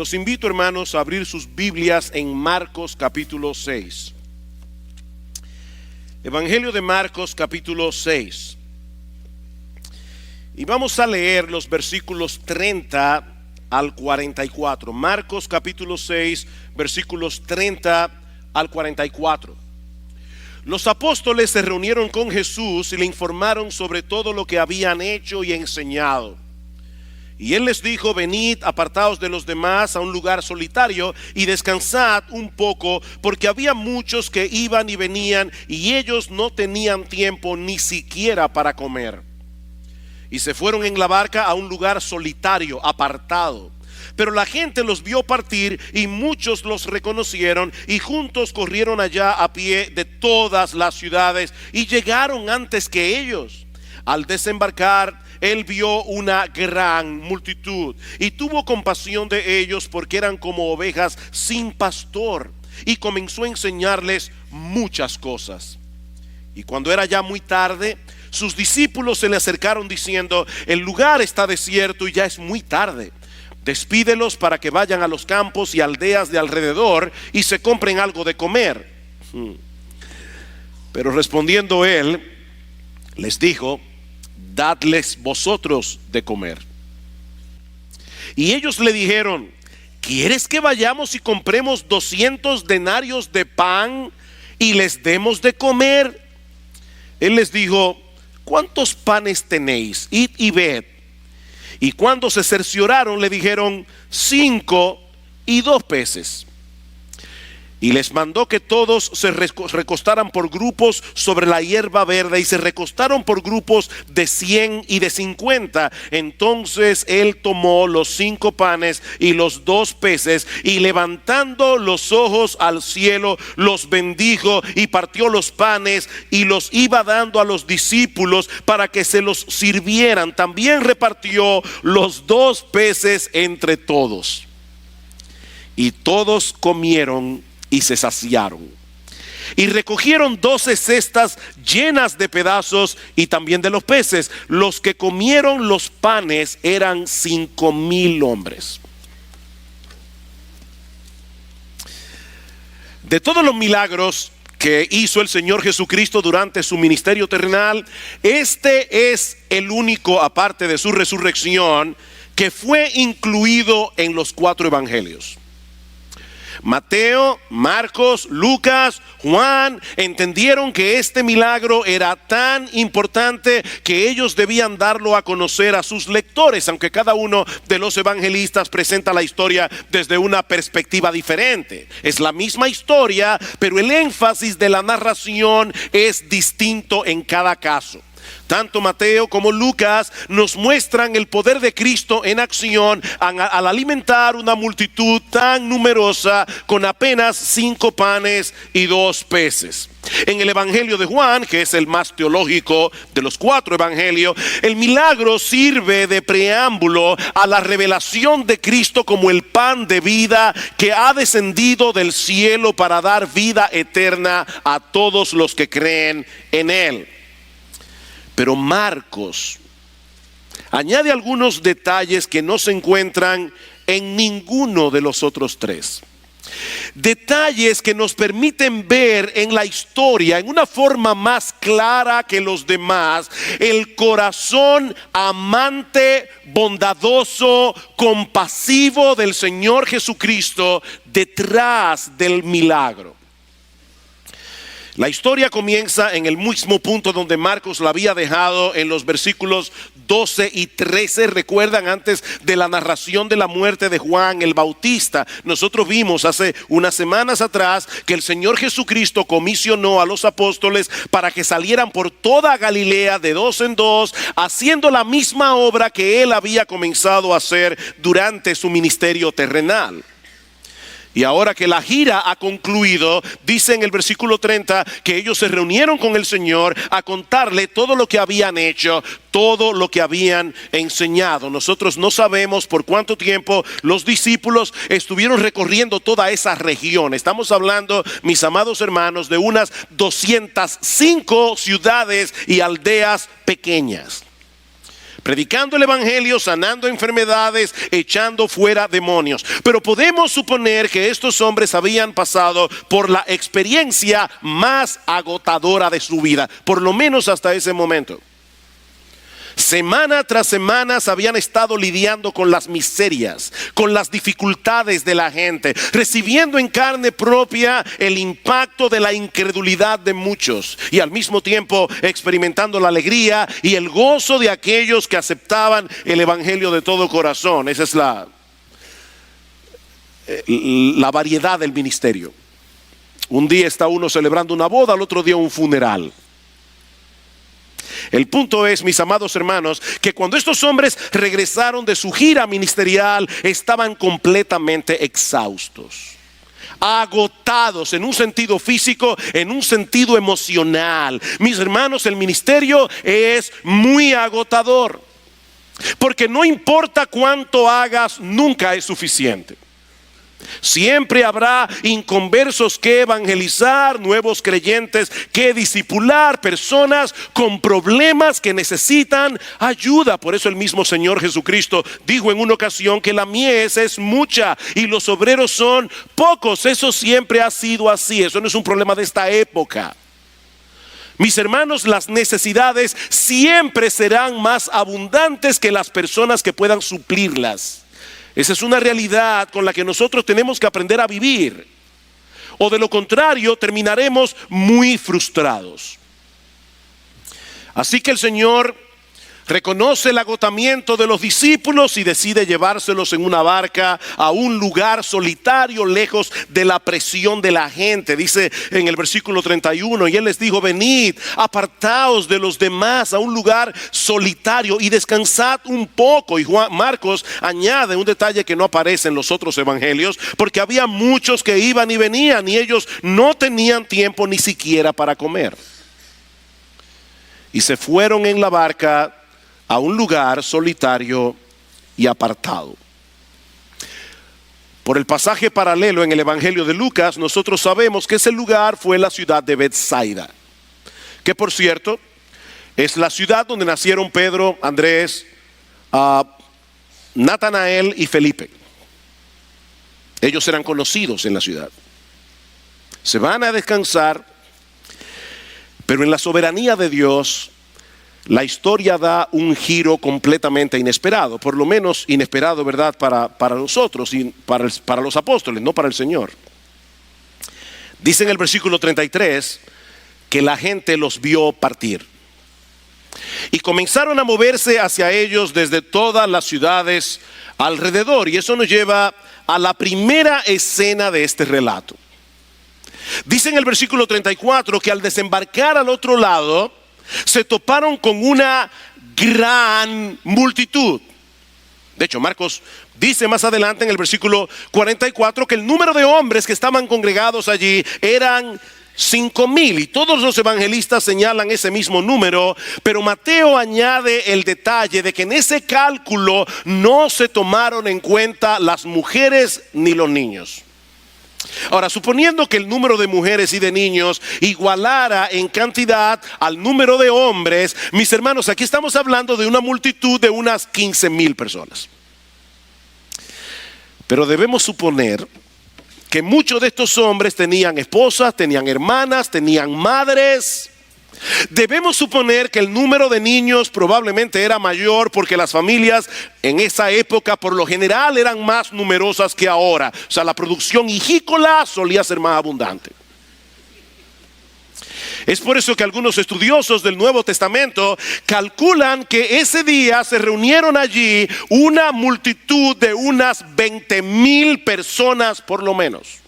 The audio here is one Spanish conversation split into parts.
Los invito, hermanos, a abrir sus Biblias en Marcos capítulo 6. Evangelio de Marcos capítulo 6. Y vamos a leer los versículos 30 al 44. Marcos capítulo 6, versículos 30 al 44. Los apóstoles se reunieron con Jesús y le informaron sobre todo lo que habían hecho y enseñado. Y él les dijo: venid, apartaos de los demás a un lugar solitario y descansad un poco, porque había muchos que iban y venían y ellos no tenían tiempo ni siquiera para comer. Y se fueron en la barca a un lugar solitario, apartado. Pero la gente los vio partir y muchos los reconocieron y juntos corrieron allá a pie de todas las ciudades y llegaron antes que ellos. Al desembarcar, él vio una gran multitud y tuvo compasión de ellos porque eran como ovejas sin pastor, y comenzó a enseñarles muchas cosas. Y cuando era ya muy tarde, sus discípulos se le acercaron diciendo: el lugar está desierto y ya es muy tarde. Despídelos para que vayan a los campos y aldeas de alrededor y se compren algo de comer. Pero respondiendo él, les dijo: dadles vosotros de comer. Y ellos le dijeron: ¿quieres que vayamos y compremos 200 denarios de pan y les demos de comer? Él les dijo: ¿cuántos panes tenéis? Id y ved. Y cuando se cercioraron, le dijeron: 5 y 2 peces. Y les mandó que todos se recostaran por grupos sobre la hierba verde, y se recostaron por grupos de 100 y de 50. Entonces él tomó los 5 panes y los 2 peces, y levantando los ojos al cielo, los bendijo y partió los panes y los iba dando a los discípulos para que se los sirvieran. También repartió los 2 peces entre todos. Y todos comieron y se saciaron. Y recogieron 12 cestas llenas de pedazos y también de los peces. Los que comieron los panes eran 5,000 hombres. De todos los milagros que hizo el Señor Jesucristo durante su ministerio terrenal, este es el único, aparte de su resurrección, que fue incluido en los 4 evangelios. Mateo, Marcos, Lucas, Juan entendieron que este milagro era tan importante que ellos debían darlo a conocer a sus lectores, aunque cada uno de los evangelistas presenta la historia desde una perspectiva diferente. Es la misma historia, pero el énfasis de la narración es distinto en cada caso. Tanto Mateo como Lucas nos muestran el poder de Cristo en acción al alimentar una multitud tan numerosa con apenas 5 panes y 2 peces. En el Evangelio de Juan, que es el más teológico de los 4 evangelios, el milagro sirve de preámbulo a la revelación de Cristo como el pan de vida que ha descendido del cielo para dar vida eterna a todos los que creen en él. Pero Marcos añade algunos detalles que no se encuentran en ninguno de los otros 3. Detalles que nos permiten ver en la historia, en una forma más clara que los demás, el corazón amante, bondadoso, compasivo del Señor Jesucristo detrás del milagro. La historia comienza en el mismo punto donde Marcos la había dejado, en los versículos 12 y 13. Recuerdan, antes de la narración de la muerte de Juan el Bautista, nosotros vimos hace unas semanas atrás que el Señor Jesucristo comisionó a los apóstoles para que salieran por toda Galilea de 2 en 2, haciendo la misma obra que él había comenzado a hacer durante su ministerio terrenal. Y ahora que la gira ha concluido, dice en el versículo 30 que ellos se reunieron con el Señor a contarle todo lo que habían hecho, todo lo que habían enseñado. Nosotros no sabemos por cuánto tiempo los discípulos estuvieron recorriendo toda esa región. Estamos hablando, mis amados hermanos, de unas 205 ciudades y aldeas pequeñas. predicando el evangelio, sanando enfermedades, echando fuera demonios. Pero podemos suponer que estos hombres habían pasado por la experiencia más agotadora de su vida, por lo menos hasta ese momento. Semana tras semana habían estado lidiando con las miserias, con las dificultades de la gente, recibiendo en carne propia el impacto de la incredulidad de muchos y al mismo tiempo experimentando la alegría y el gozo de aquellos que aceptaban el evangelio de todo corazón. Esa es la variedad del ministerio. Un día está uno celebrando una boda, al otro día un funeral. El punto es, mis amados hermanos, que cuando estos hombres regresaron de su gira ministerial, estaban completamente exhaustos, agotados en un sentido físico, en un sentido emocional. Mis hermanos, el ministerio es muy agotador, porque no importa cuánto hagas, nunca es suficiente. Siempre habrá inconversos que evangelizar, nuevos creyentes que discipular, personas con problemas que necesitan ayuda. Por eso el mismo Señor Jesucristo dijo en una ocasión que la mies es mucha y los obreros son pocos. Eso siempre ha sido así, eso no es un problema de esta época. Mis hermanos, las necesidades siempre serán más abundantes que las personas que puedan suplirlas. Esa es una realidad con la que nosotros tenemos que aprender a vivir. O de lo contrario, terminaremos muy frustrados. Así que el Señor reconoce el agotamiento de los discípulos y decide llevárselos en una barca a un lugar solitario, lejos de la presión de la gente. Dice en el versículo 31, y Él les dijo: venid, apartaos de los demás a un lugar solitario y descansad un poco. Y Marcos añade un detalle que no aparece en los otros evangelios, porque había muchos que iban y venían y ellos no tenían tiempo ni siquiera para comer. Y se fueron en la barca a un lugar solitario y apartado. Por el pasaje paralelo en el Evangelio de Lucas, nosotros sabemos que ese lugar fue la ciudad de Betsaida, que por cierto es la ciudad donde nacieron Pedro, Andrés, Natanael y Felipe. Ellos eran conocidos en la ciudad. Se van a descansar, pero en la soberanía de Dios la historia da un giro completamente inesperado, por lo menos inesperado, ¿verdad? Para nosotros y para los apóstoles, no para el Señor. Dice en el versículo 33 que la gente los vio partir y comenzaron a moverse hacia ellos desde todas las ciudades alrededor. Y eso nos lleva a la primera escena de este relato. Dice en el versículo 34 que al desembarcar al otro lado se toparon con una gran multitud. De hecho, Marcos dice más adelante en el versículo 44 que el número de hombres que estaban congregados allí eran 5,000, y todos los evangelistas señalan ese mismo número, pero Mateo añade el detalle de que en ese cálculo no se tomaron en cuenta las mujeres ni los niños. Ahora, suponiendo que el número de mujeres y de niños igualara en cantidad al número de hombres, mis hermanos, aquí estamos hablando de una multitud de unas 15,000 personas. Pero debemos suponer que muchos de estos hombres tenían esposas, tenían hermanas, tenían madres. Debemos suponer que el número de niños probablemente era mayor, porque las familias en esa época por lo general eran más numerosas que ahora. O sea, la producción hijícola solía ser más abundante. Es por eso que algunos estudiosos del Nuevo Testamento calculan que ese día se reunieron allí una multitud de unas 20,000 personas por lo menos.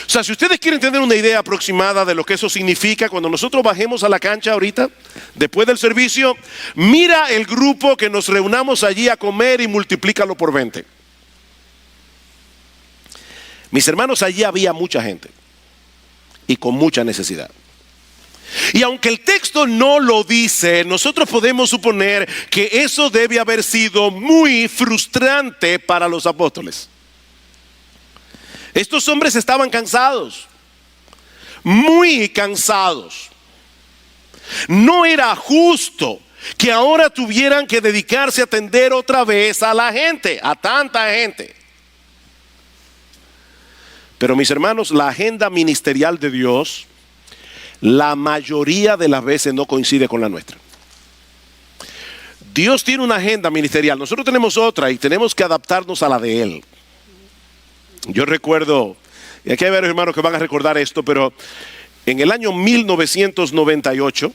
O sea, si ustedes quieren tener una idea aproximada de lo que eso significa, cuando nosotros bajemos a la cancha ahorita, después del servicio, mira el grupo que nos reunamos allí a comer y multiplícalo por 20. Mis hermanos, allí había mucha gente y con mucha necesidad. Y aunque el texto no lo dice, nosotros podemos suponer que eso debe haber sido muy frustrante para los apóstoles. Estos hombres estaban cansados, muy cansados. No era justo que ahora tuvieran que dedicarse a atender otra vez a la gente, a tanta gente. Pero mis hermanos, la agenda ministerial de Dios, la mayoría de las veces no coincide con la nuestra. Dios tiene una agenda ministerial, nosotros tenemos otra y tenemos que adaptarnos a la de Él. Yo recuerdo, y aquí hay varios hermanos que van a recordar esto, pero en el año 1998,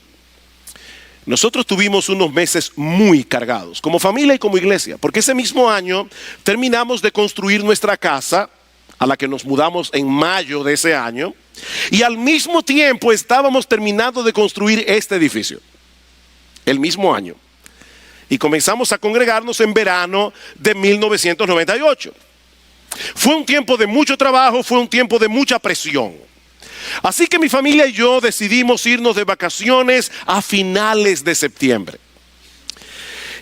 nosotros tuvimos unos meses muy cargados, como familia y como iglesia, porque ese mismo año terminamos de construir nuestra casa, a la que nos mudamos en mayo de ese año, y al mismo tiempo estábamos terminando de construir este edificio, el mismo año. Y comenzamos a congregarnos en verano de 1998. Fue un tiempo de mucho trabajo, fue un tiempo de mucha presión. Así que mi familia y yo decidimos irnos de vacaciones a finales de septiembre.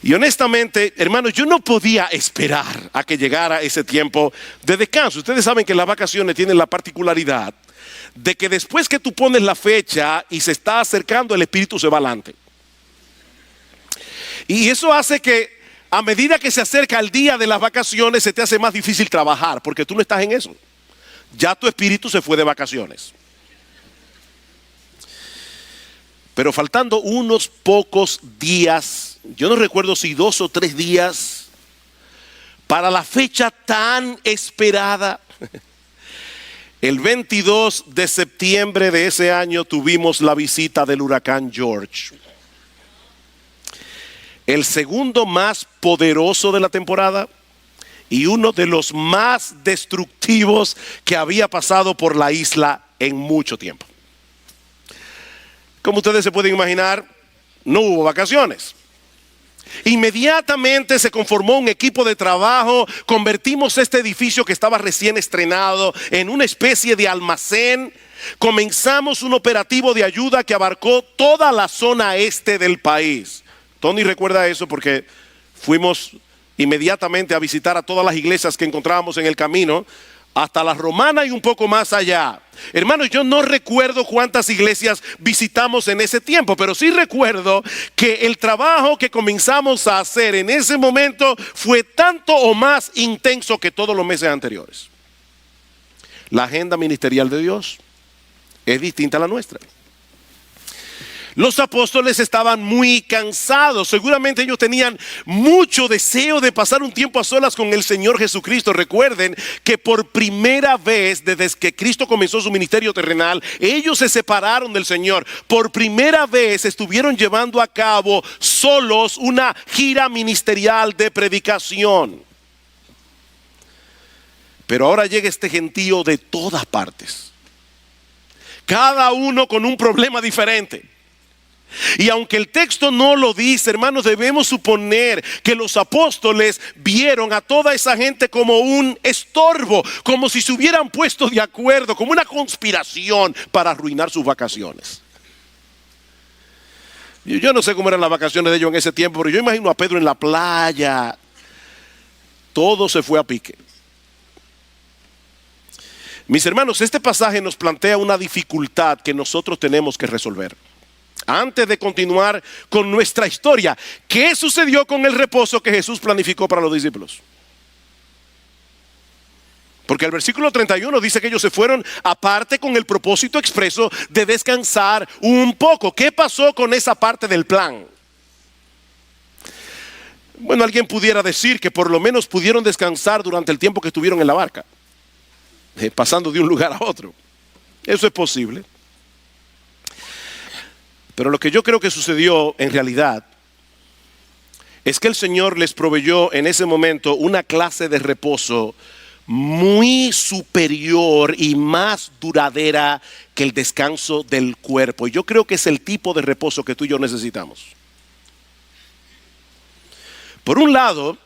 Y honestamente, hermanos, yo no podía esperar a que llegara ese tiempo de descanso. Ustedes saben que las vacaciones tienen la particularidad de que después que tú pones la fecha y se está acercando, el espíritu se va adelante. Y eso hace que a medida que se acerca el día de las vacaciones, se te hace más difícil trabajar, porque tú no estás en eso. Ya tu espíritu se fue de vacaciones. Pero faltando unos pocos días, yo no recuerdo si 2 o 3 días, para la fecha tan esperada, el 22 de septiembre de ese año tuvimos la visita del huracán George. El segundo más poderoso de la temporada y uno de los más destructivos que había pasado por la isla en mucho tiempo. Como ustedes se pueden imaginar, no hubo vacaciones. Inmediatamente se conformó un equipo de trabajo, convertimos este edificio que estaba recién estrenado en una especie de almacén. Comenzamos un operativo de ayuda que abarcó toda la zona este del país. Tony recuerda eso porque fuimos inmediatamente a visitar a todas las iglesias que encontrábamos en el camino, hasta la romana y un poco más allá. Hermanos, yo no recuerdo cuántas iglesias visitamos en ese tiempo, pero sí recuerdo que el trabajo que comenzamos a hacer en ese momento fue tanto o más intenso que todos los meses anteriores. La agenda ministerial de Dios es distinta a la nuestra. Los apóstoles estaban muy cansados. Seguramente ellos tenían mucho deseo de pasar un tiempo a solas con el Señor Jesucristo. Recuerden que por primera vez desde que Cristo comenzó su ministerio terrenal, ellos se separaron del Señor. Por primera vez estuvieron llevando a cabo solos una gira ministerial de predicación. Pero ahora llega este gentío de todas partes, cada uno con un problema diferente. Y aunque el texto no lo dice, hermanos, debemos suponer que los apóstoles vieron a toda esa gente como un estorbo, como si se hubieran puesto de acuerdo, como una conspiración para arruinar sus vacaciones. Yo no sé cómo eran las vacaciones de ellos en ese tiempo, pero yo imagino a Pedro en la playa. Todo se fue a pique. Mis hermanos, este pasaje nos plantea una dificultad que nosotros tenemos que resolver. Antes de continuar con nuestra historia, ¿qué sucedió con el reposo que Jesús planificó para los discípulos? Porque el versículo 31 dice que ellos se fueron aparte con el propósito expreso de descansar un poco. ¿Qué pasó con esa parte del plan? Bueno, alguien pudiera decir que por lo menos pudieron descansar durante el tiempo que estuvieron en la barca, pasando de un lugar a otro. Eso es posible. Pero lo que yo creo que sucedió en realidad es que el Señor les proveyó en ese momento una clase de reposo muy superior y más duradera que el descanso del cuerpo. Y yo creo que es el tipo de reposo que tú y yo necesitamos. Por un lado,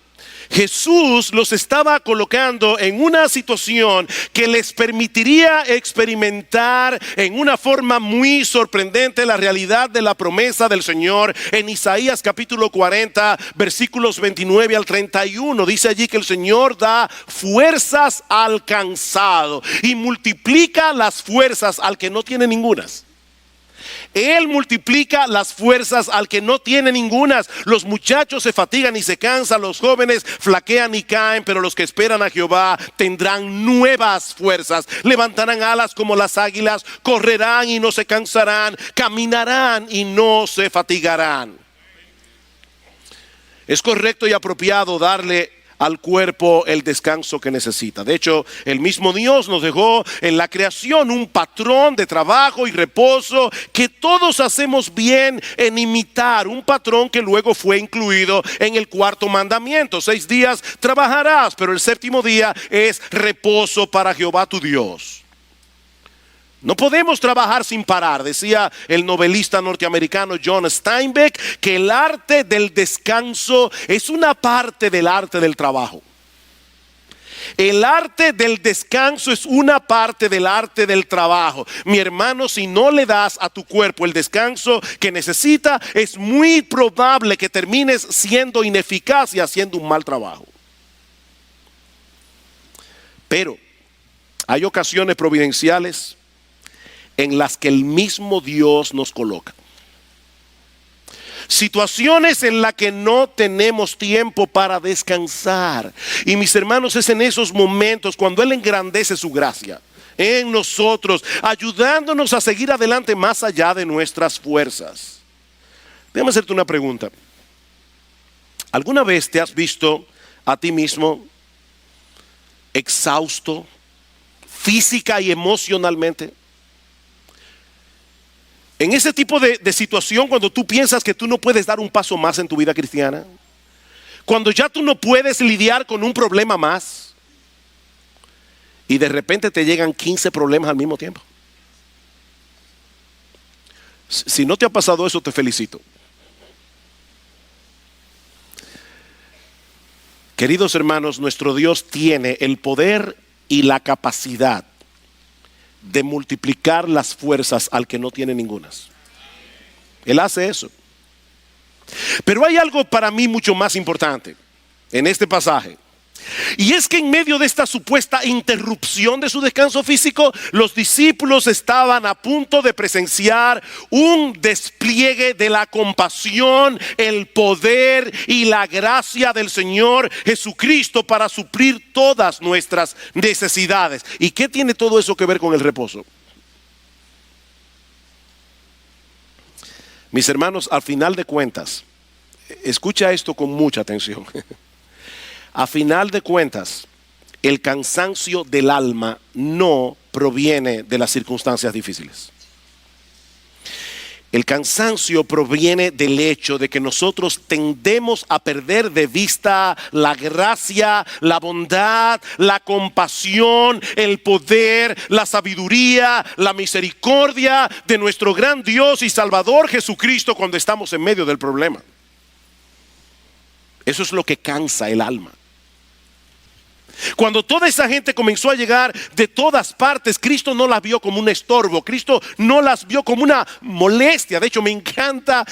Jesús los estaba colocando en una situación que les permitiría experimentar en una forma muy sorprendente la realidad de la promesa del Señor. En Isaías capítulo 40, versículos 29 al 31, dice allí que el Señor da fuerzas al cansado y multiplica las fuerzas al que no tiene ningunas. Él multiplica las fuerzas al que no tiene ningunas. Los muchachos se fatigan y se cansan, los jóvenes flaquean y caen, pero los que esperan a Jehová tendrán nuevas fuerzas. Levantarán alas como las águilas, correrán y no se cansarán, caminarán y no se fatigarán. Es correcto y apropiado darle al cuerpo el descanso que necesita. De hecho, el mismo Dios nos dejó en la creación un patrón de trabajo y reposo que todos hacemos bien en imitar, un patrón que luego fue incluido en el cuarto mandamiento. 6 días trabajarás, pero el séptimo día es reposo para Jehová tu Dios. No podemos trabajar sin parar. Decía el novelista norteamericano John Steinbeck que el arte del descanso es una parte del arte del trabajo. El arte del descanso es una parte del arte del trabajo. Mi hermano, si no le das a tu cuerpo el descanso que necesita, es muy probable que termines siendo ineficaz y haciendo un mal trabajo. Pero hay ocasiones providenciales en las que el mismo Dios nos coloca. Situaciones en las que no tenemos tiempo para descansar. Y mis hermanos, es en esos momentos cuando Él engrandece su gracia en nosotros, ayudándonos a seguir adelante más allá de nuestras fuerzas. Déjame hacerte una pregunta. ¿Alguna vez te has visto a ti mismo exhausto, física y emocionalmente? En ese tipo de situación, cuando tú piensas que tú no puedes dar un paso más en tu vida cristiana, cuando ya tú no puedes lidiar con un problema más y de repente te llegan 15 problemas al mismo tiempo. Si no te ha pasado eso, te felicito. Queridos hermanos, nuestro Dios tiene el poder y la capacidad de multiplicar las fuerzas al que no tiene ningunas. Él hace eso. Pero hay algo para mí mucho más importante en este pasaje. Y es que en medio de esta supuesta interrupción de su descanso físico, los discípulos estaban a punto de presenciar un despliegue de la compasión, el poder y la gracia del Señor Jesucristo para suplir todas nuestras necesidades. ¿Y qué tiene todo eso que ver con el reposo? Mis hermanos, al final de cuentas, escucha esto con mucha atención. A final de cuentas, el cansancio del alma no proviene de las circunstancias difíciles. El cansancio proviene del hecho de que nosotros tendemos a perder de vista la gracia, la bondad, la compasión, el poder, la sabiduría, la misericordia de nuestro gran Dios y Salvador Jesucristo cuando estamos en medio del problema. Eso es lo que cansa el alma. Cuando toda esa gente comenzó a llegar de todas partes, Cristo no las vio como un estorbo, Cristo no las vio como una molestia. De hecho, me encanta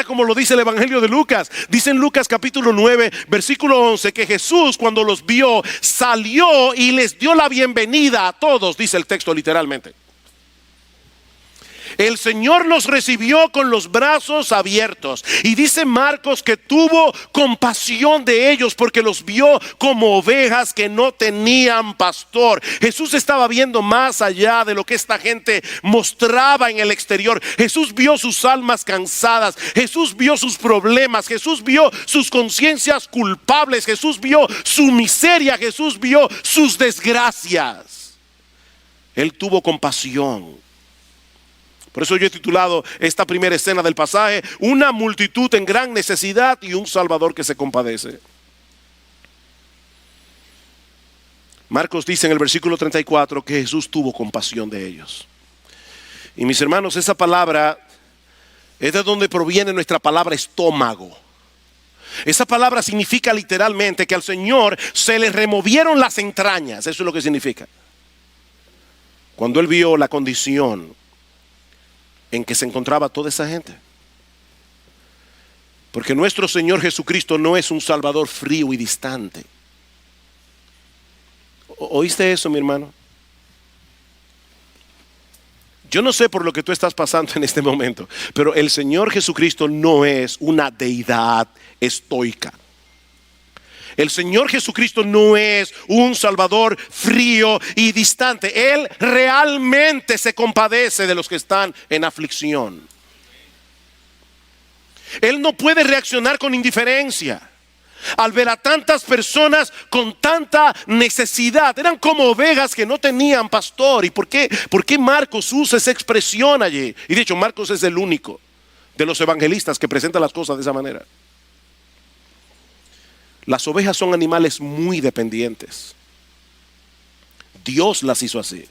como lo dice el Evangelio de Lucas. Dice en Lucas capítulo 9, versículo 11, que Jesús cuando los vio salió y les dio la bienvenida a todos, dice el texto literalmente. El Señor los recibió con los brazos abiertos. Y dice Marcos que tuvo compasión de ellos porque los vio como ovejas que no tenían pastor. Jesús estaba viendo más allá de lo que esta gente mostraba en el exterior. Jesús vio sus almas cansadas. Jesús vio sus problemas. Jesús vio sus conciencias culpables. Jesús vio su miseria. Jesús vio sus desgracias. Él tuvo compasión. Por eso yo he titulado esta primera escena del pasaje: una multitud en gran necesidad y un Salvador que se compadece. Marcos dice en el versículo 34 que Jesús tuvo compasión de ellos. Y mis hermanos, esa palabra es de donde proviene nuestra palabra estómago. Esa palabra significa literalmente que al Señor se le removieron las entrañas. Eso es lo que significa. Cuando Él vio la condición en que se encontraba toda esa gente. Porque nuestro Señor Jesucristo no es un Salvador frío y distante. ¿Oíste eso, mi hermano? Yo no sé por lo que tú estás pasando en este momento, pero el Señor Jesucristo no es una deidad estoica. El Señor Jesucristo no es un Salvador frío y distante. Él realmente se compadece de los que están en aflicción. Él no puede reaccionar con indiferencia al ver a tantas personas con tanta necesidad. Eran como ovejas que no tenían pastor. ¿Y por qué Marcos usa esa expresión allí? Y de hecho Marcos es el único de los evangelistas que presenta las cosas de esa manera. Las ovejas son animales muy dependientes. Dios las hizo así.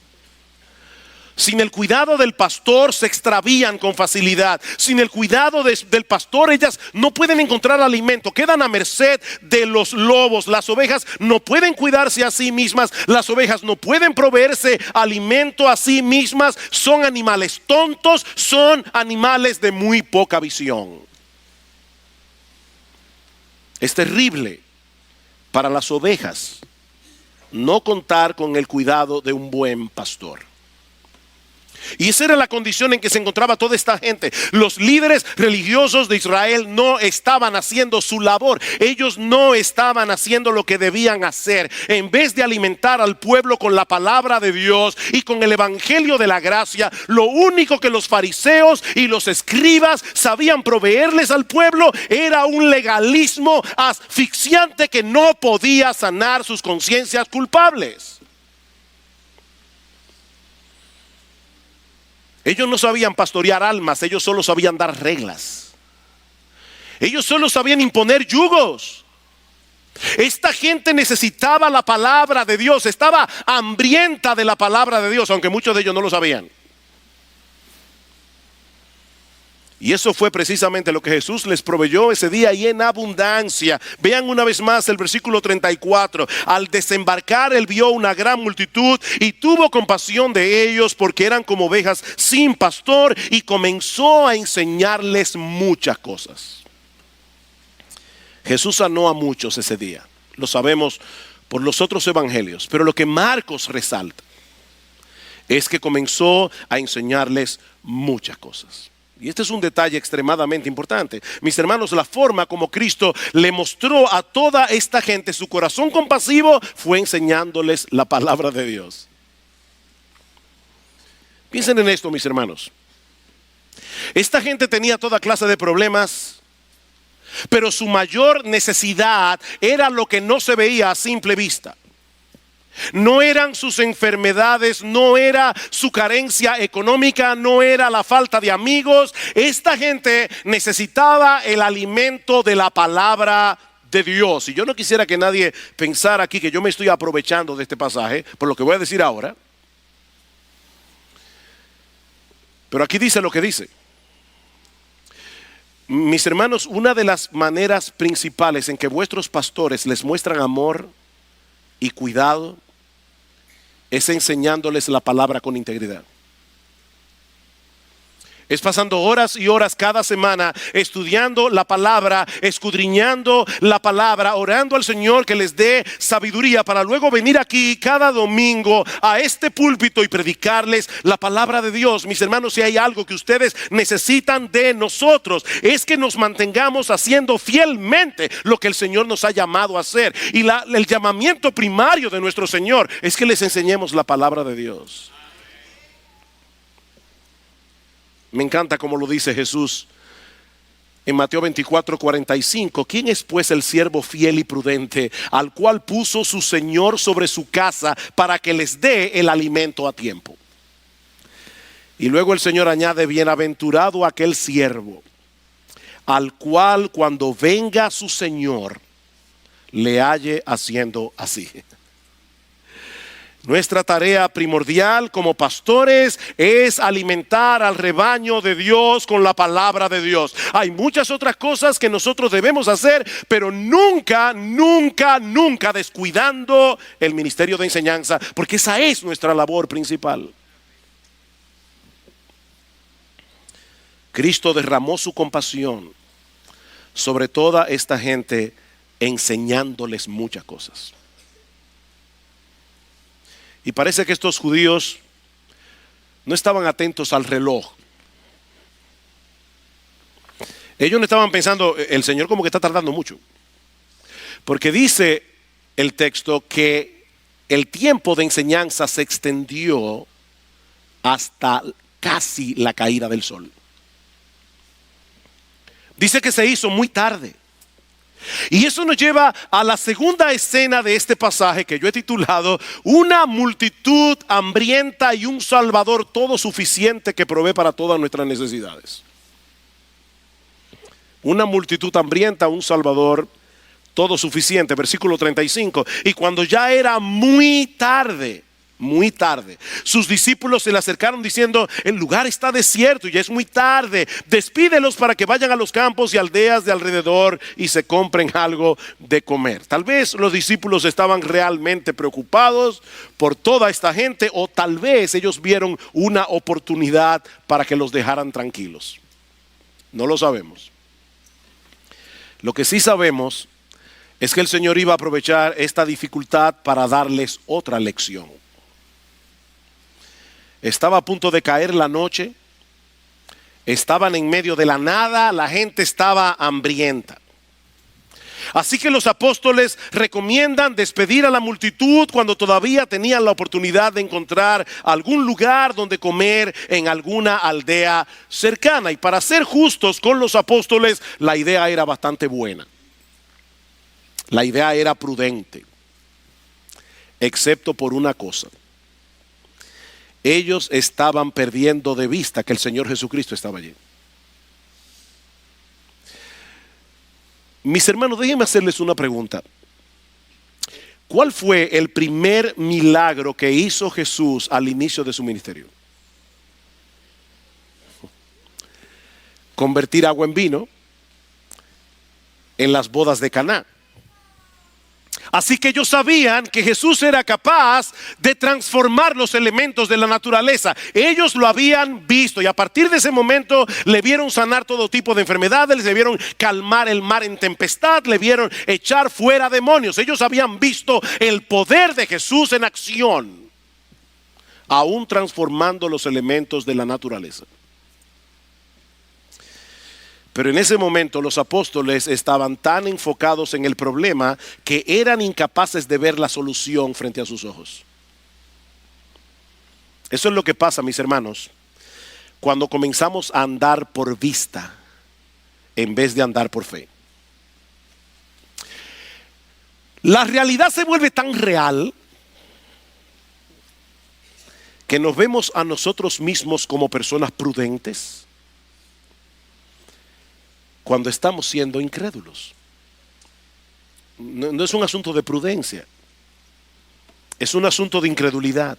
Sin el cuidado del pastor se extravían con facilidad. Sin el cuidado del pastor ellas no pueden encontrar alimento. Quedan a merced de los lobos. Las ovejas no pueden cuidarse a sí mismas. Las ovejas no pueden proveerse alimento a sí mismas. Son animales tontos. Son animales de muy poca visión. Es terrible para las ovejas no contar con el cuidado de un buen pastor. Y esa era la condición en que se encontraba toda esta gente. Los líderes religiosos de Israel no estaban haciendo su labor. Ellos no estaban haciendo lo que debían hacer. En vez de alimentar al pueblo con la palabra de Dios y con el evangelio de la gracia, lo único que los fariseos y los escribas sabían proveerles al pueblo era un legalismo asfixiante que no podía sanar sus conciencias culpables. Ellos no sabían pastorear almas, ellos solo sabían dar reglas. Ellos solo sabían imponer yugos. Esta gente necesitaba la palabra de Dios, estaba hambrienta de la palabra de Dios, aunque muchos de ellos no lo sabían. Y eso fue precisamente lo que Jesús les proveyó ese día y en abundancia. Vean una vez más el versículo 34. Al desembarcar él vio una gran multitud y tuvo compasión de ellos porque eran como ovejas sin pastor y comenzó a enseñarles muchas cosas. Jesús sanó a muchos ese día. Lo sabemos por los otros evangelios. Pero lo que Marcos resalta es que comenzó a enseñarles muchas cosas. Y este es un detalle extremadamente importante. Mis hermanos, la forma como Cristo le mostró a toda esta gente su corazón compasivo fue enseñándoles la palabra de Dios. Piensen en esto, mis hermanos. Esta gente tenía toda clase de problemas, pero su mayor necesidad era lo que no se veía a simple vista. No eran sus enfermedades, no era su carencia económica, no era la falta de amigos. Esta gente necesitaba el alimento de la palabra de Dios. Y yo no quisiera que nadie pensara aquí que yo me estoy aprovechando de este pasaje por lo que voy a decir ahora. Pero aquí dice lo que dice. Mis hermanos, una de las maneras principales en que vuestros pastores les muestran amor y cuidado es enseñándoles la palabra con integridad. Es pasando horas y horas cada semana estudiando la palabra, escudriñando la palabra, orando al Señor que les dé sabiduría para luego venir aquí cada domingo a este púlpito y predicarles la palabra de Dios. Mis hermanos, si hay algo que ustedes necesitan de nosotros es que nos mantengamos haciendo fielmente lo que el Señor nos ha llamado a hacer. Y el llamamiento primario de nuestro Señor es que les enseñemos la palabra de Dios. Me encanta como lo dice Jesús en Mateo 24:45. ¿Quién es pues el siervo fiel y prudente al cual puso su Señor sobre su casa para que les dé el alimento a tiempo? Y luego el Señor añade: bienaventurado aquel siervo al cual cuando venga su Señor le halle haciendo así. Nuestra tarea primordial como pastores es alimentar al rebaño de Dios con la palabra de Dios. Hay muchas otras cosas que nosotros debemos hacer, pero nunca descuidando el ministerio de enseñanza, porque esa es nuestra labor principal. Cristo derramó su compasión sobre toda esta gente, enseñándoles muchas cosas. Y parece que estos judíos no estaban atentos al reloj. Ellos no estaban pensando, el Señor como que está tardando mucho. Porque dice el texto que el tiempo de enseñanza se extendió hasta casi la caída del sol. Dice que se hizo muy tarde. Y eso nos lleva a la segunda escena de este pasaje que yo he titulado una multitud hambrienta y un Salvador todo suficiente que provee para todas nuestras necesidades. Una multitud hambrienta, un Salvador todo suficiente. Versículo 35. Y cuando ya era muy tarde, sus discípulos se le acercaron diciendo: el lugar está desierto y ya es muy tarde. Despídelos para que vayan a los campos y aldeas de alrededor y se compren algo de comer. Tal vez los discípulos estaban realmente preocupados por toda esta gente, o tal vez ellos vieron una oportunidad para que los dejaran tranquilos. No lo sabemos. Lo que sí sabemos es que el Señor iba a aprovechar esta dificultad para darles otra lección. Estaba a punto de caer la noche, estaban en medio de la nada, la gente estaba hambrienta. Así que los apóstoles recomiendan despedir a la multitud cuando todavía tenían la oportunidad de encontrar algún lugar donde comer en alguna aldea cercana. Y para ser justos con los apóstoles, la idea era bastante buena. La idea era prudente, excepto por una cosa. Ellos estaban perdiendo de vista que el Señor Jesucristo estaba allí. Mis hermanos, déjenme hacerles una pregunta. ¿Cuál fue el primer milagro que hizo Jesús al inicio de su ministerio? Convertir agua en vino en las bodas de Caná. Así que ellos sabían que Jesús era capaz de transformar los elementos de la naturaleza. Ellos lo habían visto y a partir de ese momento le vieron sanar todo tipo de enfermedades, le vieron calmar el mar en tempestad, le vieron echar fuera demonios. Ellos habían visto el poder de Jesús en acción, aún transformando los elementos de la naturaleza. Pero en ese momento los apóstoles estaban tan enfocados en el problema que eran incapaces de ver la solución frente a sus ojos. Eso es lo que pasa, mis hermanos, cuando comenzamos a andar por vista en vez de andar por fe. La realidad se vuelve tan real que nos vemos a nosotros mismos como personas prudentes cuando estamos siendo incrédulos. No es un asunto de prudencia, es un asunto de incredulidad.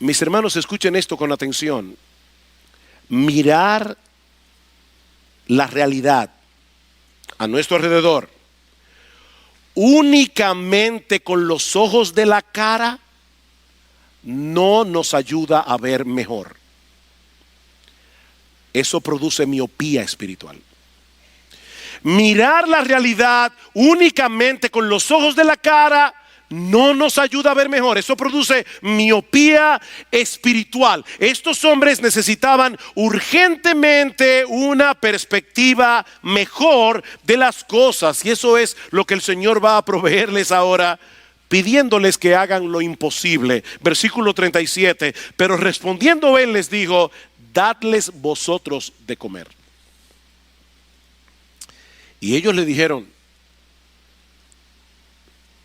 Mis hermanos, escuchen esto con atención. Mirar la realidad a nuestro alrededor únicamente con los ojos de la cara no nos ayuda a ver mejor. Eso produce miopía espiritual. Mirar la realidad únicamente con los ojos de la cara no nos ayuda a ver mejor. Eso produce miopía espiritual. Estos hombres necesitaban urgentemente una perspectiva mejor de las cosas. Y eso es lo que el Señor va a proveerles ahora, pidiéndoles que hagan lo imposible. Versículo 37. Pero respondiendo él les dijo: dadles vosotros de comer. Y ellos le dijeron,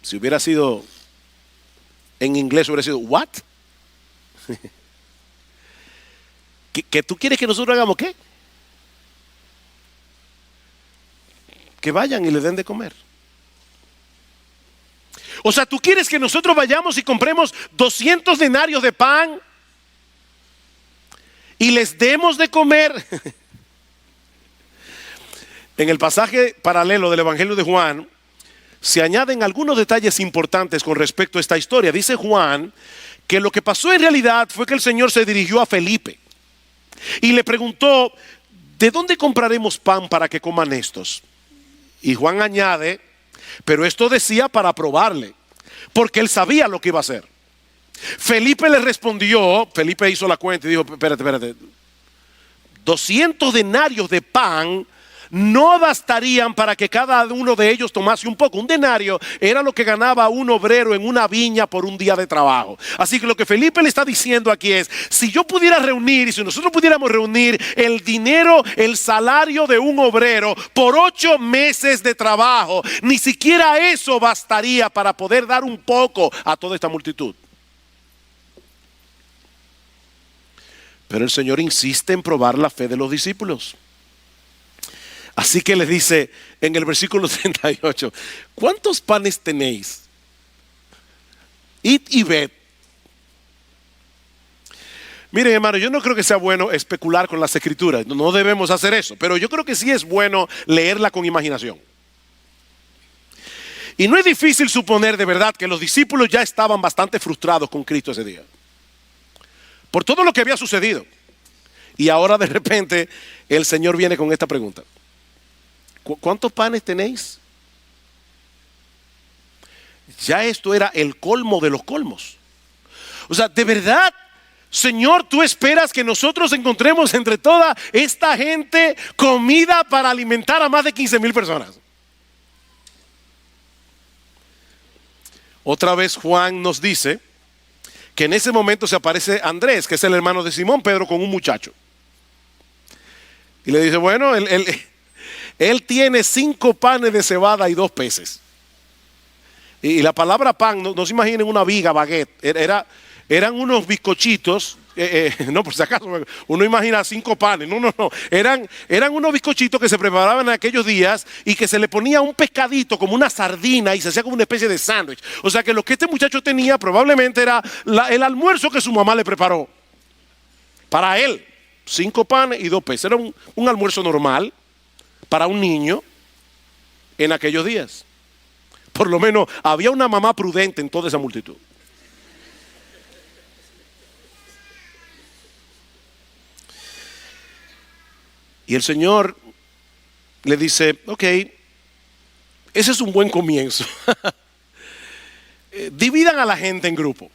si hubiera sido en inglés, hubiera sido what? ¿Que tú quieres que nosotros hagamos qué? Que vayan y le den de comer. O sea, ¿tú quieres que nosotros vayamos y compremos 200 denarios de pan y les demos de comer? En el pasaje paralelo del Evangelio de Juan se añaden algunos detalles importantes con respecto a esta historia. Dice Juan que lo que pasó en realidad fue que el Señor se dirigió a Felipe y le preguntó: ¿de dónde compraremos pan para que coman estos? Y Juan añade: pero esto decía para probarle, porque él sabía lo que iba a hacer. Felipe le respondió, Felipe hizo la cuenta y dijo, espérate, 200 denarios de pan no bastarían para que cada uno de ellos tomase un poco. Un denario era lo que ganaba un obrero en una viña por un día de trabajo. Así que lo que Felipe le está diciendo aquí es, si yo pudiera reunir, y si nosotros pudiéramos reunir el dinero, el salario de un obrero por 8 meses de trabajo, ni siquiera eso bastaría para poder dar un poco a toda esta multitud. Pero el Señor insiste en probar la fe de los discípulos. Así que les dice en el versículo 38, ¿cuántos panes tenéis? Id y ved. Miren, hermano, yo no creo que sea bueno especular con las escrituras, no debemos hacer eso, pero yo creo que sí es bueno leerla con imaginación. Y no es difícil suponer de verdad que los discípulos ya estaban bastante frustrados con Cristo ese día, por todo lo que había sucedido. Y ahora de repente el Señor viene con esta pregunta: ¿cuántos panes tenéis? Ya esto era el colmo de los colmos. O sea, de verdad, Señor, tú esperas que nosotros encontremos entre toda esta gente comida para alimentar a más de 15,000 personas. Otra vez Juan nos dice que en ese momento se aparece Andrés, que es el hermano de Simón Pedro, con un muchacho. Y le dice, bueno, él tiene 5 panes de cebada y 2 peces. Y la palabra pan, no se imaginen una viga, baguette. Eran unos bizcochitos. No, por si acaso, uno imagina 5 panes. No. Eran unos bizcochitos que se preparaban en aquellos días y que se le ponía un pescadito como una sardina y se hacía como una especie de sándwich. O sea que lo que este muchacho tenía probablemente era el almuerzo que su mamá le preparó para él. 5 panes y 2 peces. Era un almuerzo normal para un niño en aquellos días. Por lo menos había una mamá prudente en toda esa multitud. Y el Señor le dice, ok, ese es un buen comienzo. Dividan a la gente en grupo.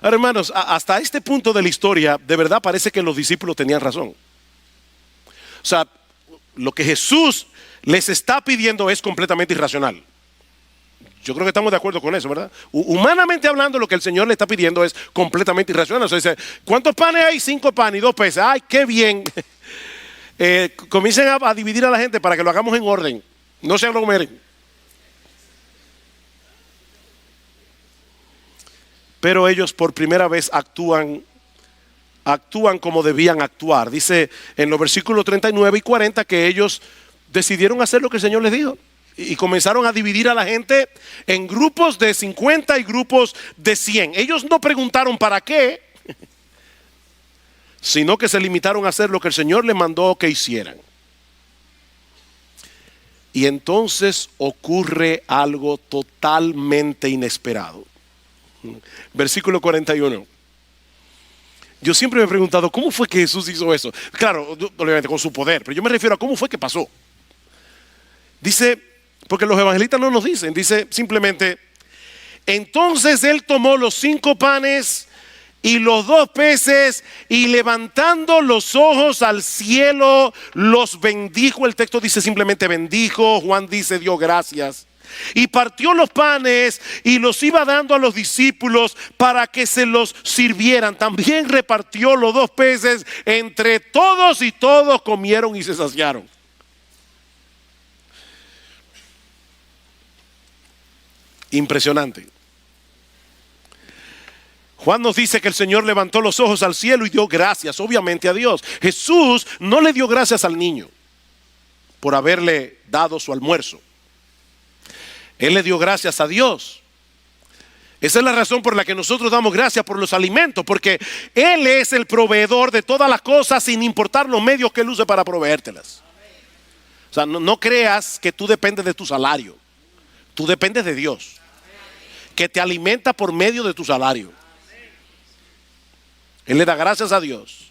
Ahora, hermanos, hasta este punto de la historia, de verdad parece que los discípulos tenían razón. O sea, lo que Jesús les está pidiendo es completamente irracional. Yo creo que estamos de acuerdo con eso, ¿verdad? Humanamente hablando, lo que el Señor le está pidiendo es completamente irracional. O sea, dice, ¿cuántos panes hay? 5 panes y 2 peces. ¡Ay, qué bien! Comiencen a dividir a la gente para que lo hagamos en orden. No se aglomeren. Pero ellos por primera vez actúan como debían actuar. Dice en los versículos 39 y 40 que ellos decidieron hacer lo que el Señor les dijo. Y comenzaron a dividir a la gente en grupos de 50 y grupos de 100. Ellos no preguntaron para qué, sino que se limitaron a hacer lo que el Señor les mandó que hicieran. Y entonces ocurre algo totalmente inesperado. Versículo 41. Yo siempre me he preguntado, ¿cómo fue que Jesús hizo eso? Claro, obviamente con su poder, pero yo me refiero a cómo fue que pasó. Dice, porque los evangelistas no nos dicen, dice simplemente, entonces él tomó los 5 panes y los 2 peces y levantando los ojos al cielo los bendijo. El texto dice simplemente bendijo, Juan dice dio gracias. Y partió los panes y los iba dando a los discípulos para que se los sirvieran. También repartió los 2 peces entre todos y todos comieron y se saciaron. Impresionante. Juan nos dice que el Señor levantó los ojos al cielo y dio gracias, obviamente a Dios. Jesús no le dio gracias al niño por haberle dado su almuerzo. Él le dio gracias a Dios. Esa es la razón por la que nosotros damos gracias por los alimentos, porque Él es el proveedor de todas las cosas sin importar los medios que Él use para proveértelas. O sea, no creas que tú dependes de tu salario. Tú dependes de Dios, que te alimenta por medio de tu salario. Él le da gracias a Dios.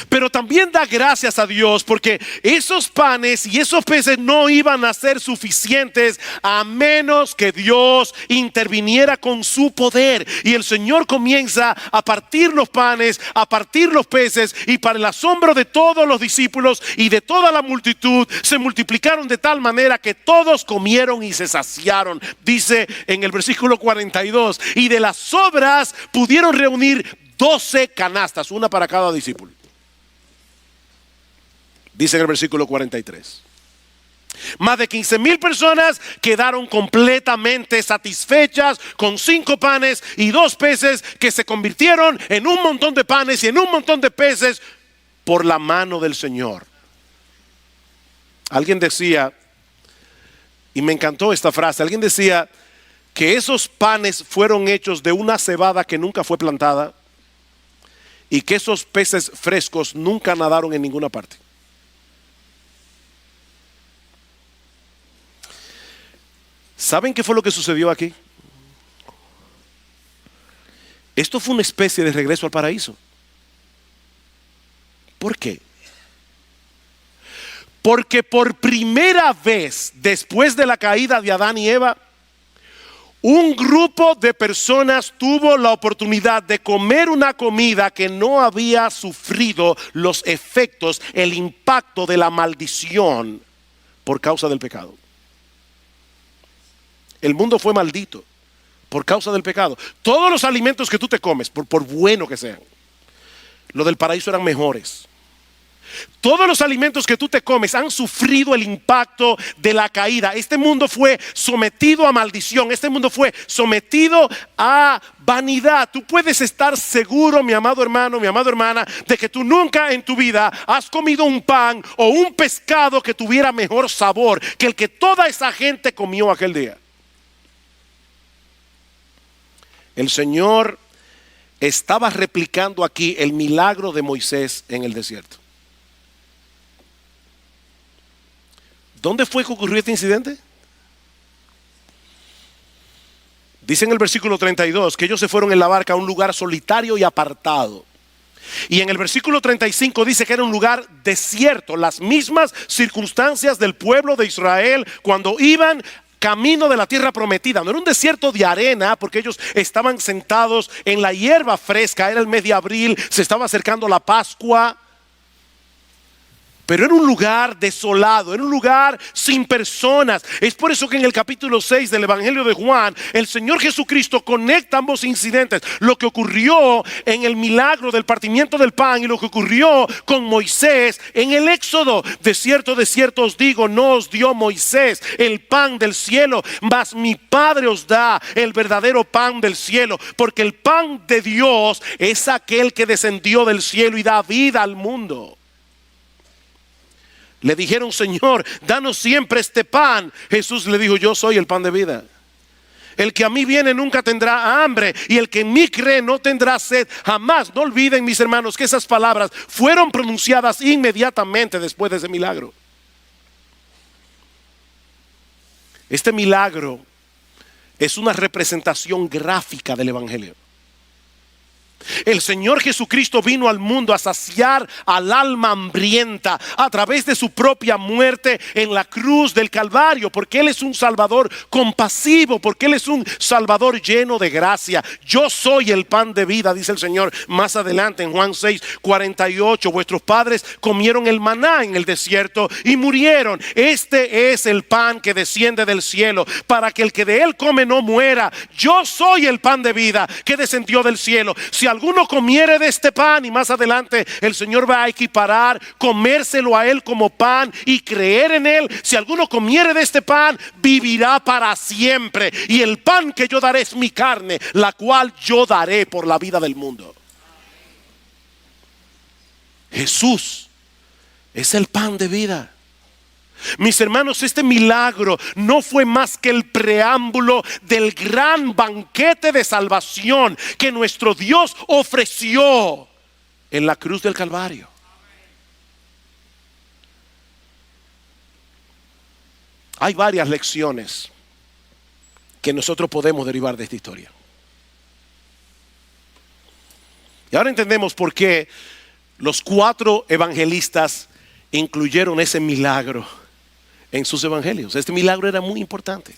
Pero también da gracias a Dios porque esos panes y esos peces no iban a ser suficientes a menos que Dios interviniera con su poder. Y el Señor comienza a partir los panes, a partir los peces, y para el asombro de todos los discípulos y de toda la multitud, se multiplicaron de tal manera que todos comieron y se saciaron. Dice en el versículo 42, y de las sobras pudieron reunir 12 canastas, una para cada discípulo. Dice en el versículo 43. Más de 15,000 personas quedaron completamente satisfechas con 5 panes y 2 peces que se convirtieron en un montón de panes y en un montón de peces por la mano del Señor. Alguien decía, y me encantó esta frase, alguien decía que esos panes fueron hechos de una cebada que nunca fue plantada y que esos peces frescos nunca nadaron en ninguna parte. ¿Saben qué fue lo que sucedió aquí? Esto fue una especie de regreso al paraíso. ¿Por qué? Porque por primera vez después de la caída de Adán y Eva, un grupo de personas tuvo la oportunidad de comer una comida que no había sufrido los efectos, el impacto de la maldición por causa del pecado. El mundo fue maldito por causa del pecado. Todos los alimentos que tú te comes, por bueno que sean, los del paraíso eran mejores. Todos los alimentos que tú te comes han sufrido el impacto de la caída. Este mundo fue sometido a maldición. Este mundo fue sometido a vanidad. Tú puedes estar seguro, mi amado hermano, mi amada hermana, de que tú nunca en tu vida has comido un pan o un pescado que tuviera mejor sabor que el que toda esa gente comió aquel día. El Señor estaba replicando aquí el milagro de Moisés en el desierto. ¿Dónde fue que ocurrió este incidente? Dice en el versículo 32 que ellos se fueron en la barca a un lugar solitario y apartado. Y en el versículo 35 dice que era un lugar desierto, las mismas circunstancias del pueblo de Israel cuando iban camino de la tierra prometida. No era un desierto de arena, porque ellos estaban sentados en la hierba fresca. Era el mes de abril, se estaba acercando la Pascua. Pero era un lugar desolado, era un lugar sin personas. Es por eso que en el capítulo 6 del Evangelio de Juan, el Señor Jesucristo conecta ambos incidentes. Lo que ocurrió en el milagro del partimiento del pan y lo que ocurrió con Moisés en el Éxodo. De cierto os digo, no os dio Moisés el pan del cielo, mas mi Padre os da el verdadero pan del cielo. Porque el pan de Dios es aquel que descendió del cielo y da vida al mundo. Le dijeron, Señor, danos siempre este pan. Jesús le dijo, yo soy el pan de vida. El que a mí viene nunca tendrá hambre, y el que en mí cree no tendrá sed jamás. No olviden, mis hermanos, que esas palabras fueron pronunciadas inmediatamente después de ese milagro. Este milagro es una representación gráfica del Evangelio. El Señor Jesucristo vino al mundo a saciar al alma hambrienta a través de su propia muerte en la cruz del Calvario, porque Él es un Salvador compasivo, porque Él es un Salvador lleno de gracia. Yo soy el pan de vida, dice el Señor más adelante en Juan 6:48. Vuestros padres comieron el maná en el desierto y murieron. Este es el pan que desciende del cielo, para que el que de él come no muera. Yo soy el pan de vida que descendió del cielo. Si alguno comiere de este pan, y más adelante el Señor va a equiparar comérselo a él como pan y creer en él. Si alguno comiere de este pan, vivirá para siempre. Y el pan que yo daré es mi carne, la cual yo daré por la vida del mundo. Jesús es el pan de vida. Mis hermanos, este milagro no fue más que el preámbulo del gran banquete de salvación que nuestro Dios ofreció en la cruz del Calvario. Hay varias lecciones que nosotros podemos derivar de esta historia. Y ahora entendemos por qué Los 4 evangelistas incluyeron ese milagro en sus evangelios. Este milagro era muy importante.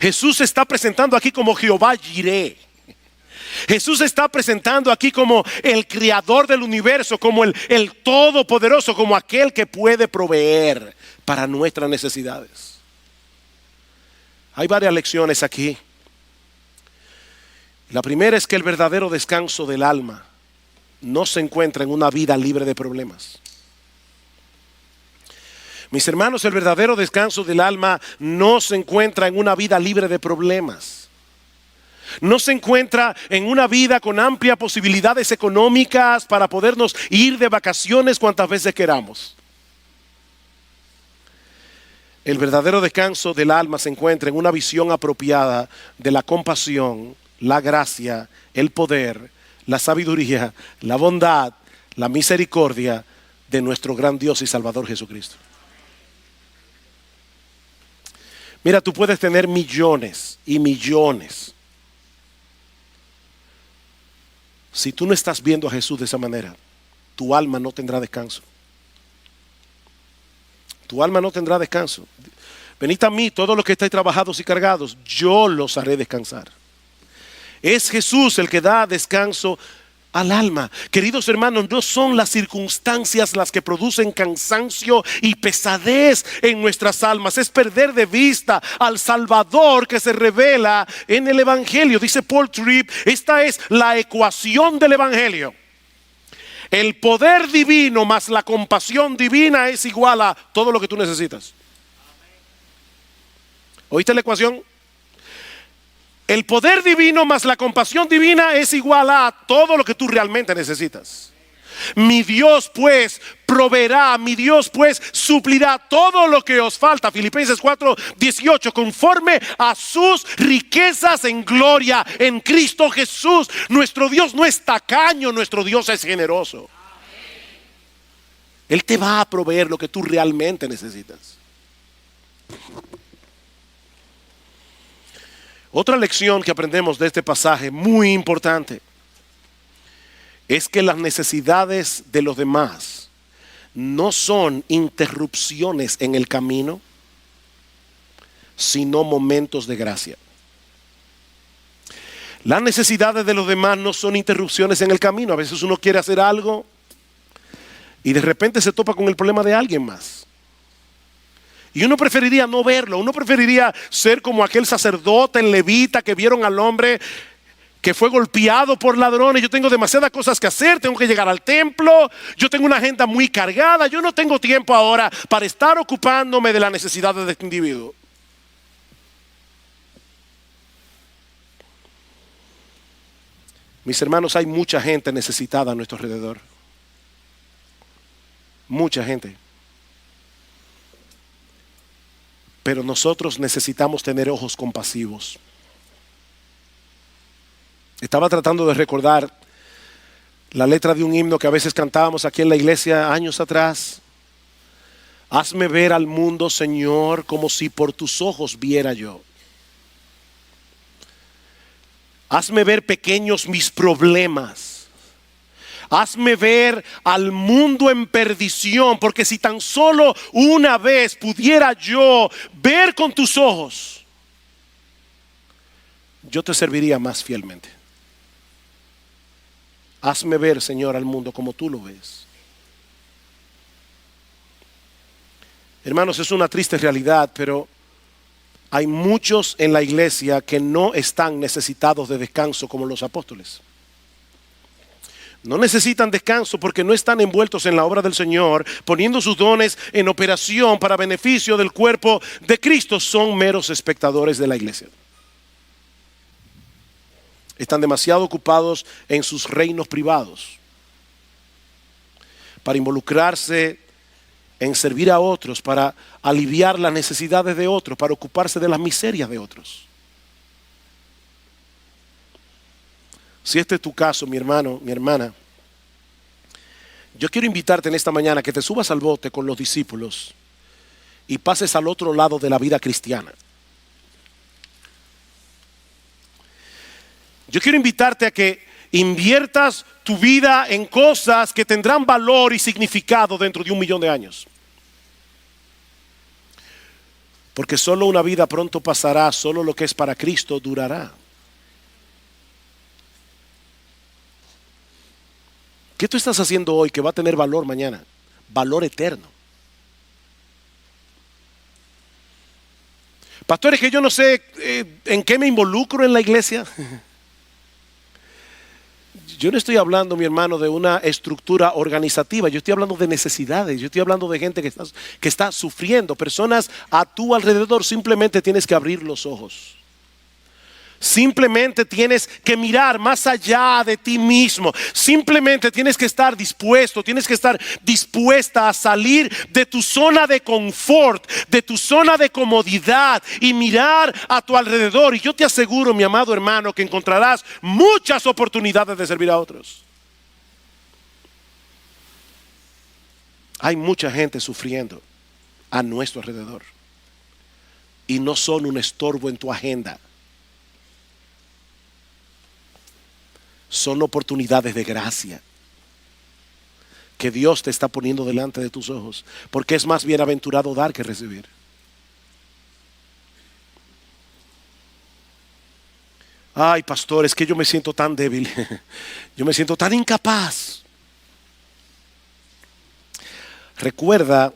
Jesús se está presentando aquí como Jehová Jireh. Jesús se está presentando aquí como el creador del universo, como el todopoderoso, como aquel que puede proveer para nuestras necesidades. Hay varias lecciones aquí. La primera es que el verdadero descanso del alma no se encuentra en una vida libre de problemas. Mis hermanos, el verdadero descanso del alma no se encuentra en una vida libre de problemas. No se encuentra en una vida con amplias posibilidades económicas para podernos ir de vacaciones cuantas veces queramos. El verdadero descanso del alma se encuentra en una visión apropiada de la compasión, la gracia, el poder, la sabiduría, la bondad, la misericordia de nuestro gran Dios y Salvador Jesucristo. Mira, tú puedes tener millones y millones. Si tú no estás viendo a Jesús de esa manera, tu alma no tendrá descanso. Tu alma no tendrá descanso. Venid a mí, todos los que estáis trabajados y cargados, yo los haré descansar. Es Jesús el que da descanso al alma. Queridos hermanos, no son las circunstancias las que producen cansancio y pesadez en nuestras almas. Es perder de vista al Salvador que se revela en el Evangelio. Dice Paul Tripp, esta es la ecuación del Evangelio. El poder divino más la compasión divina es igual a todo lo que tú necesitas. ¿Oíste la ecuación? El poder divino más la compasión divina es igual a todo lo que tú realmente necesitas. Mi Dios pues proveerá, mi Dios pues suplirá todo lo que os falta. Filipenses 4:18, conforme a sus riquezas en gloria en Cristo Jesús. Nuestro Dios no es tacaño, nuestro Dios es generoso. Él te va a proveer lo que tú realmente necesitas. Otra lección que aprendemos de este pasaje, muy importante, es que las necesidades de los demás no son interrupciones en el camino, sino momentos de gracia. Las necesidades de los demás no son interrupciones en el camino. A veces uno quiere hacer algo y de repente se topa con el problema de alguien más. Y uno preferiría no verlo, uno preferiría ser como aquel sacerdote en levita que vieron al hombre que fue golpeado por ladrones. Yo tengo demasiadas cosas que hacer, tengo que llegar al templo, yo tengo una agenda muy cargada, yo no tengo tiempo ahora para estar ocupándome de las necesidades de este individuo. Mis hermanos, hay mucha gente necesitada a nuestro alrededor. Mucha gente. Pero nosotros necesitamos tener ojos compasivos. Estaba tratando de recordar la letra de un himno que a veces cantábamos aquí en la iglesia años atrás. Hazme ver al mundo, Señor, como si por tus ojos viera yo. Hazme ver pequeños mis problemas. Hazme ver al mundo en perdición, porque si tan solo una vez pudiera yo ver con tus ojos, yo te serviría más fielmente. Hazme ver, Señor, al mundo como tú lo ves. Hermanos, es una triste realidad, pero hay muchos en la iglesia que no están necesitados de descanso como los apóstoles. No necesitan descanso porque no están envueltos en la obra del Señor, poniendo sus dones en operación para beneficio del cuerpo de Cristo. Son meros espectadores de la iglesia. Están demasiado ocupados en sus reinos privados para involucrarse en servir a otros, para aliviar las necesidades de otros, para ocuparse de las miserias de otros. Si este es tu caso, mi hermano, mi hermana, yo quiero invitarte en esta mañana que te subas al bote con los discípulos y pases al otro lado de la vida cristiana. Yo quiero invitarte a que inviertas tu vida en cosas que tendrán valor y significado dentro de 1.000.000 de años. Porque solo una vida pronto pasará, solo lo que es para Cristo durará. ¿Qué tú estás haciendo hoy que va a tener valor mañana? Valor eterno. Pastor, es que yo no sé en qué me involucro en la iglesia. Yo no estoy hablando, mi hermano, de una estructura organizativa. Yo estoy hablando de necesidades. Yo estoy hablando de gente que está sufriendo. Personas a tu alrededor. Simplemente tienes que abrir los ojos. Simplemente tienes que mirar más allá de ti mismo. Simplemente tienes que estar dispuesto, tienes que estar dispuesta a salir de tu zona de confort, de tu zona de comodidad y mirar a tu alrededor. Y yo te aseguro, mi amado hermano, que encontrarás muchas oportunidades de servir a otros. Hay mucha gente sufriendo a nuestro alrededor y no son un estorbo en tu agenda. Son oportunidades de gracia que Dios te está poniendo delante de tus ojos, porque es más bienaventurado dar que recibir. Ay, pastor, es que yo me siento tan débil. Yo me siento tan incapaz. Recuerda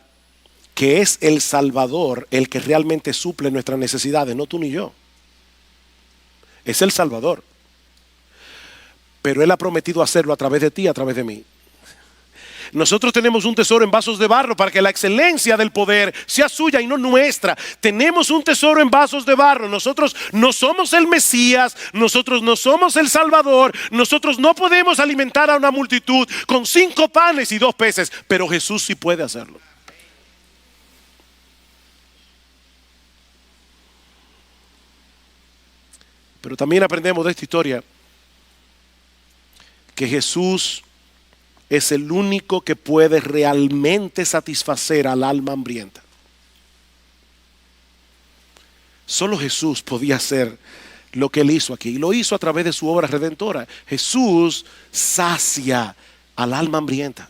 que es el Salvador el que realmente suple nuestras necesidades, no tú ni yo. Es el Salvador. Pero Él ha prometido hacerlo a través de ti, a través de mí. Nosotros tenemos un tesoro en vasos de barro para que la excelencia del poder sea suya y no nuestra. Tenemos un tesoro en vasos de barro. Nosotros no somos el Mesías, nosotros no somos el Salvador, nosotros no podemos alimentar a una multitud con 5 panes y 2 peces, pero Jesús sí puede hacerlo. Pero también aprendemos de esta historia que Jesús es el único que puede realmente satisfacer al alma hambrienta. Solo Jesús podía hacer lo que Él hizo aquí, y lo hizo a través de su obra redentora. Jesús sacia al alma hambrienta.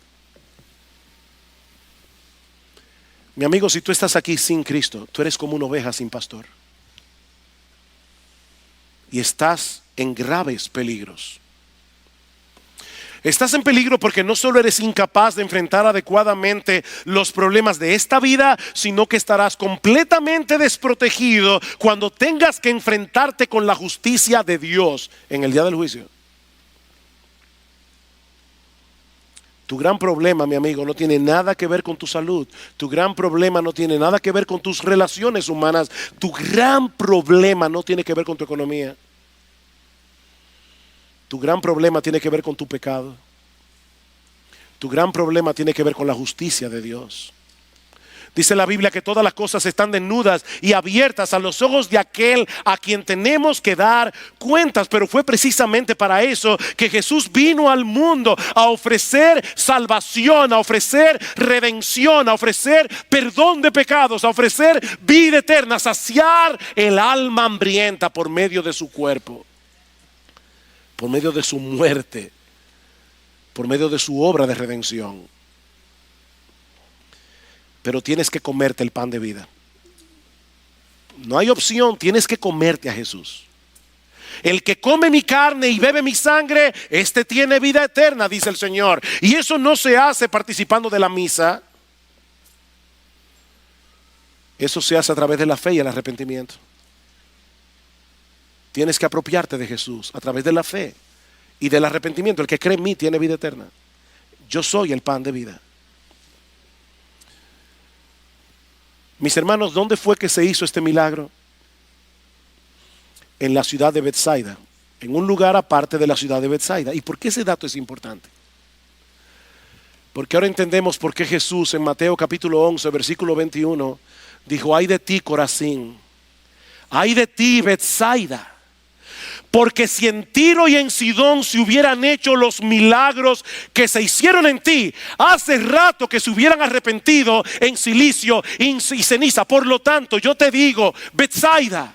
Mi amigo, si tú estás aquí sin Cristo, tú eres como una oveja sin pastor. Y estás en graves peligros. Estás en peligro porque no solo eres incapaz de enfrentar adecuadamente los problemas de esta vida, sino que estarás completamente desprotegido cuando tengas que enfrentarte con la justicia de Dios en el día del juicio. Tu gran problema, mi amigo, no tiene nada que ver con tu salud. Tu gran problema no tiene nada que ver con tus relaciones humanas. Tu gran problema no tiene que ver con tu economía. Tu gran problema tiene que ver con tu pecado. Tu gran problema tiene que ver con la justicia de Dios. Dice la Biblia que todas las cosas están desnudas y abiertas a los ojos de aquel a quien tenemos que dar cuentas. Pero fue precisamente para eso que Jesús vino al mundo, a ofrecer salvación, a ofrecer redención, a ofrecer perdón de pecados, a ofrecer vida eterna, a saciar el alma hambrienta por medio de su cuerpo, por medio de su muerte, por medio de su obra de redención. Pero tienes que comerte el pan de vida. No hay opción, tienes que comerte a Jesús. El que come mi carne y bebe mi sangre, este tiene vida eterna, dice el Señor. Y eso no se hace participando de la misa. Eso se hace a través de la fe y el arrepentimiento. Tienes que apropiarte de Jesús a través de la fe y del arrepentimiento. El que cree en mí tiene vida eterna. Yo soy el pan de vida. Mis hermanos, ¿dónde fue que se hizo este milagro? En la ciudad de Betsaida, en un lugar aparte de la ciudad de Betsaida. ¿Y por qué ese dato es importante? Porque ahora entendemos por qué Jesús en Mateo capítulo 11, versículo 21, dijo: ay de ti, Corazín, ay de ti, Betsaida. Porque si en Tiro y en Sidón se hubieran hecho los milagros que se hicieron en ti, hace rato que se hubieran arrepentido en silicio y ceniza. Por lo tanto, yo te digo, Betsaida,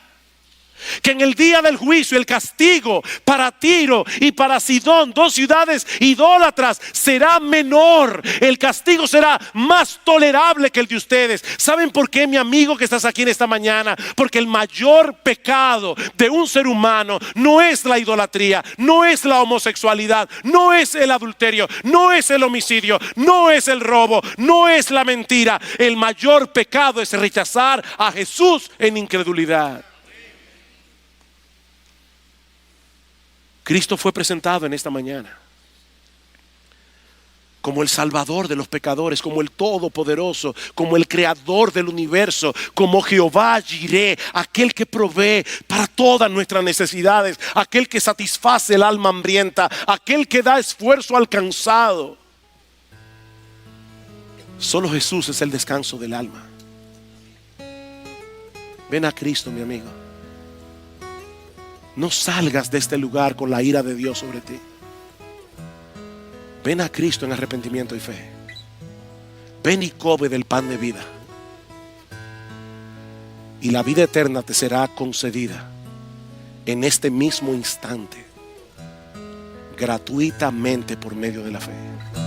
Que en el día del juicio el castigo para Tiro y para Sidón, dos ciudades idólatras, será menor. El castigo será más tolerable que el de ustedes. ¿Saben por qué, mi amigo que estás aquí en esta mañana? Porque el mayor pecado de un ser humano no es la idolatría, no es la homosexualidad, no es el adulterio, no es el homicidio, no es el robo, no es la mentira. El mayor pecado es rechazar a Jesús en incredulidad. Cristo fue presentado en esta mañana como el Salvador de los pecadores, como el Todopoderoso, como el Creador del universo, como Jehová Jireh, aquel que provee para todas nuestras necesidades, aquel que satisface el alma hambrienta, aquel que da esfuerzo al cansado. Solo Jesús es el descanso del alma. Ven a Cristo, mi amigo. No salgas de este lugar con la ira de Dios sobre ti. Ven a Cristo en arrepentimiento y fe. Ven y come del pan de vida, y la vida eterna te será concedida en este mismo instante, gratuitamente por medio de la fe.